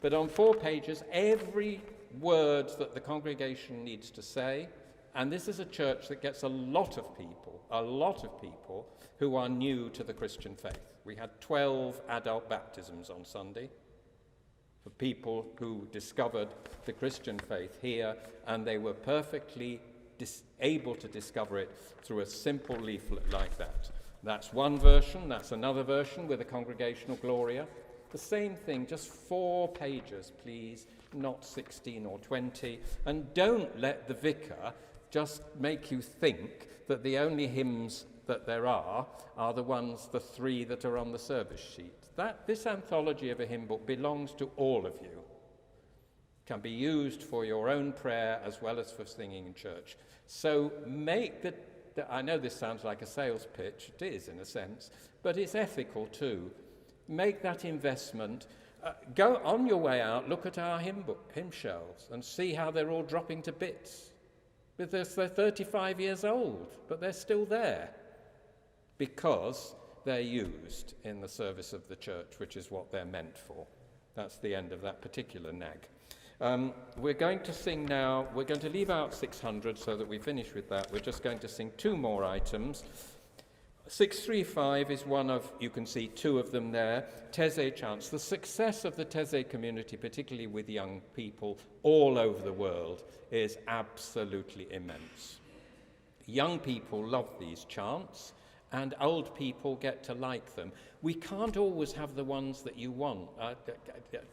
But on 4 pages, every word that the congregation needs to say, and this is a church that gets a lot of people who are new to the Christian faith. We had 12 adult baptisms on Sunday for people who discovered the Christian faith here, and they were perfectly able to discover it through a simple leaflet like that. That's one version, that's another version with a congregational Gloria. The same thing, just 4 pages, please, not 16 or 20. And don't let the vicar just make you think that the only hymns that there are the ones, the 3 that are on the service sheet. This anthology of a hymn book belongs to all of you. Can be used for your own prayer as well as for singing in church. So make I know this sounds like a sales pitch, it is in a sense, but it's ethical too. Make that investment. Go on your way out, look at our hymn shelves and see how they're all dropping to bits. They're 35 years old, but they're still there because they're used in the service of the church, which is what they're meant for. That's the end of that particular nag. We're going to sing now, we're going to leave out 600 so that we finish with that. We're just going to sing 2 more items. 635 is one of, you can see 2 of them there, Taizé chants. The success of the Taizé community, particularly with young people all over the world, is absolutely immense. Young people love these chants, and old people get to like them. We can't always have the ones that you want.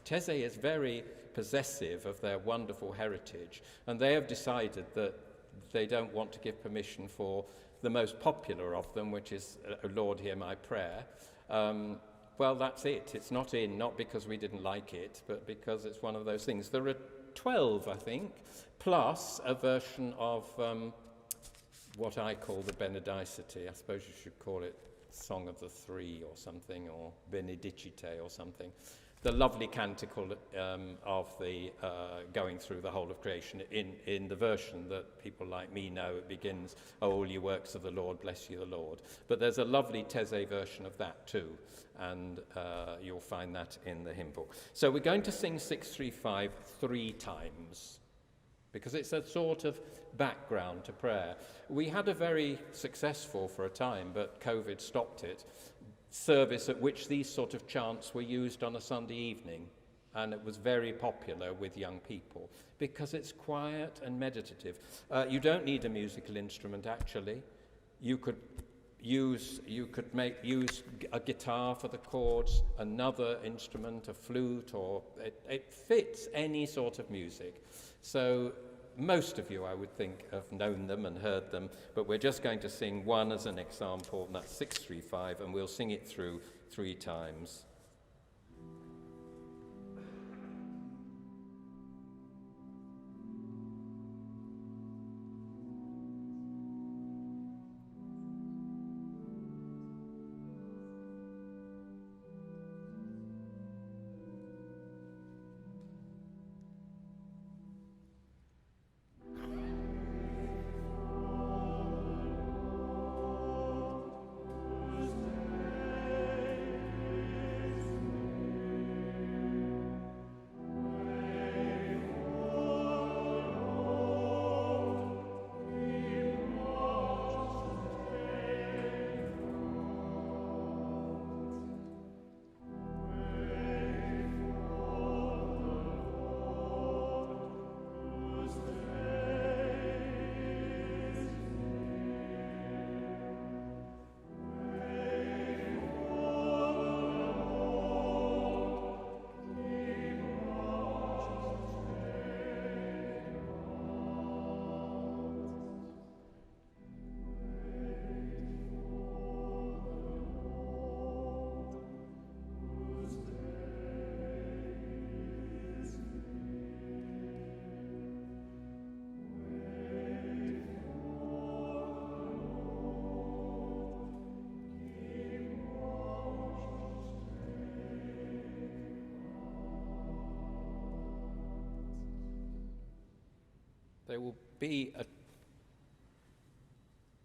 Taizé is very possessive of their wonderful heritage, and they have decided that they don't want to give permission for the most popular of them, which is Lord, Hear My Prayer. Well, that's it. It's not in, not because we didn't like it, but because it's one of those things. There are 12, I think, plus a version of what I call the Benedicite. I suppose you should call it Song of the Three or something, or Benedicite or something. The lovely canticle of the going through the whole of creation. In the version that people like me know, it begins, "O all you works of the Lord, bless you the Lord." But there's a lovely Taizé version of that too, and you'll find that in the hymn book. So we're going to sing 635 3 times, because it's a sort of background to prayer. We had a very successful, for a time, but COVID stopped it, service at which these sort of chants were used on a Sunday evening, and it was very popular with young people because it's quiet and meditative. You don't need a musical instrument, actually. You could use a guitar for the chords, another instrument, a flute, or it fits any sort of music. So most of you, I would think, have known them and heard them, but we're just going to sing one as an example, and that's 635, and we'll sing it through 3 times.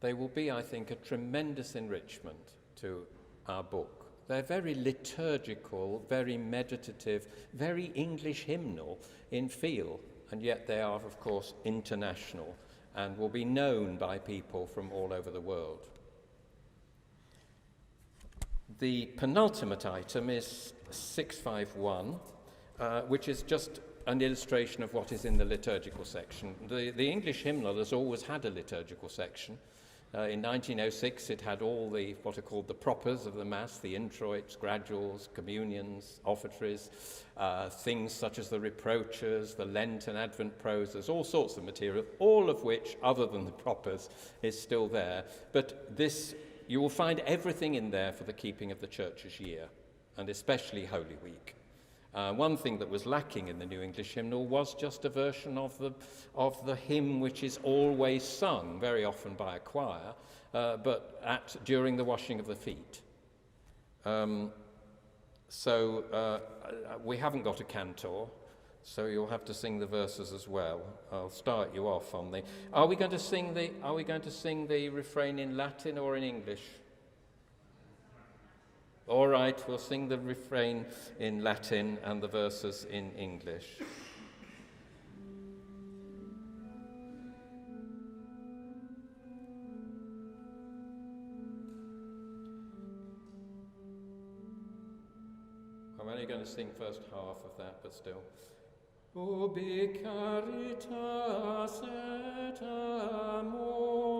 They will be, I think, a tremendous enrichment to our book. They're very liturgical, very meditative, very English hymnal in feel, and yet they are, of course, international and will be known by people from all over the world. The penultimate item is 651, which is just an illustration of what is in the liturgical section. The English hymnal has always had a liturgical section. In 1906, it had all what are called the propers of the Mass, the introits, graduals, communions, offertories, things such as the reproaches, the Lent and Advent proses, all sorts of material, all of which, other than the propers, is still there. But this, you will find everything in there for the keeping of the Church's year, and especially Holy Week. One thing that was lacking in the New English Hymnal was just a version of the hymn which is always sung, very often by a choir, but during the washing of the feet. We haven't got a cantor, so you'll have to sing the verses as well. I'll start you off on the. Are we going to sing the refrain in Latin or in English? All right, we'll sing the refrain in Latin and the verses in English. I'm only going to sing first half of that, but still. Ubi caritas et amor.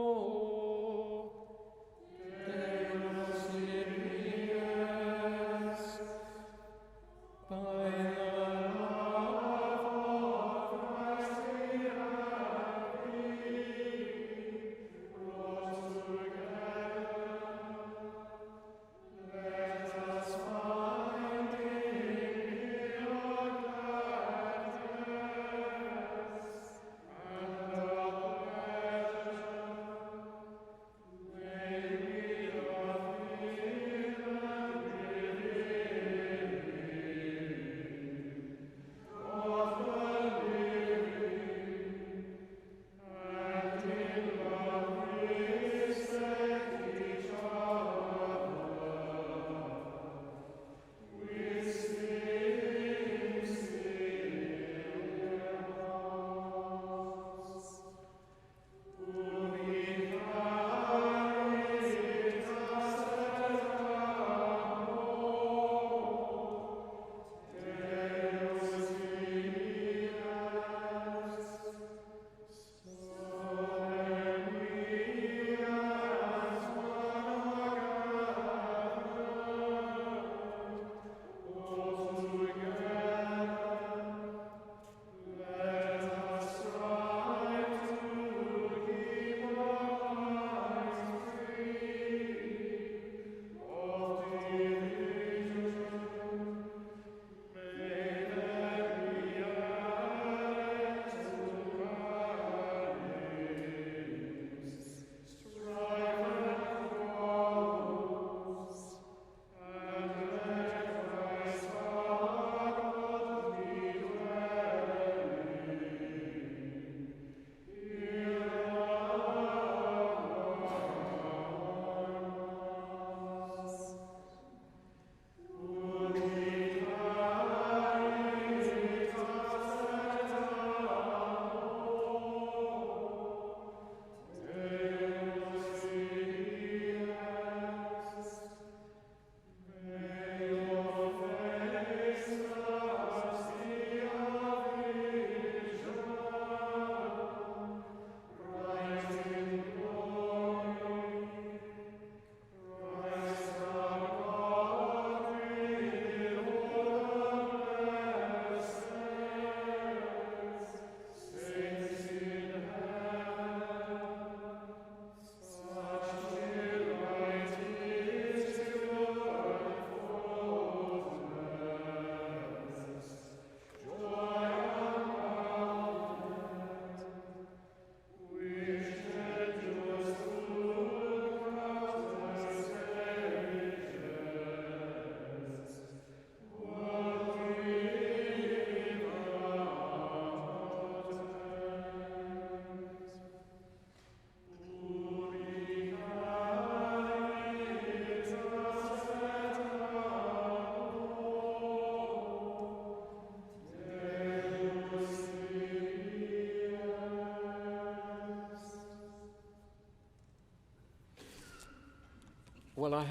Well, I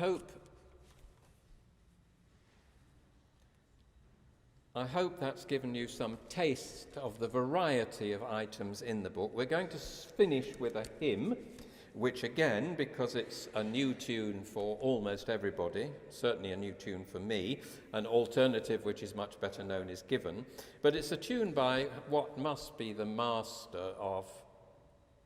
hope that's given you some taste of the variety of items in the book. We're going to finish with a hymn, which again, because it's a new tune for almost everybody, certainly a new tune for me, an alternative which is much better known is given, but it's a tune by what must be the master of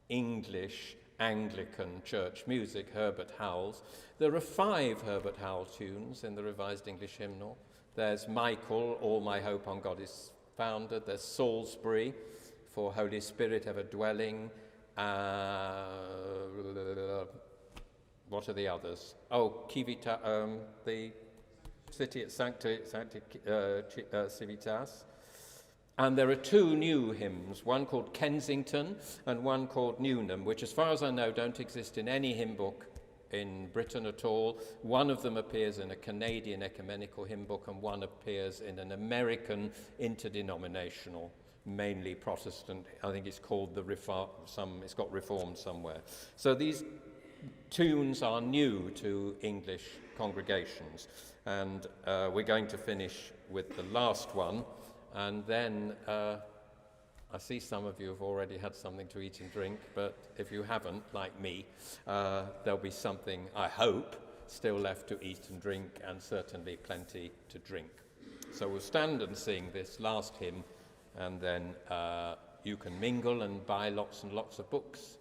English Anglican church music, Herbert Howells. There are 5 Herbert Howell tunes in the Revised English Hymnal. There's Michael, All My Hope on God is Founded. There's Salisbury, For Holy Spirit Ever Dwelling. What are the others? Oh, the City at Sancti Civitas. And there are 2 new hymns, one called Kensington and one called Newnham, which as far as I know don't exist in any hymn book in Britain at all. One of them appears in a Canadian ecumenical hymn book and one appears in an American interdenominational, mainly Protestant. I think it's called it's got Reformed somewhere. So these tunes are new to English congregations, and we're going to finish with the last one. And then I see some of you have already had something to eat and drink, but if you haven't, like me, there'll be something, I hope, still left to eat and drink, and certainly plenty to drink. So we'll stand and sing this last hymn, and then you can mingle and buy lots and lots of books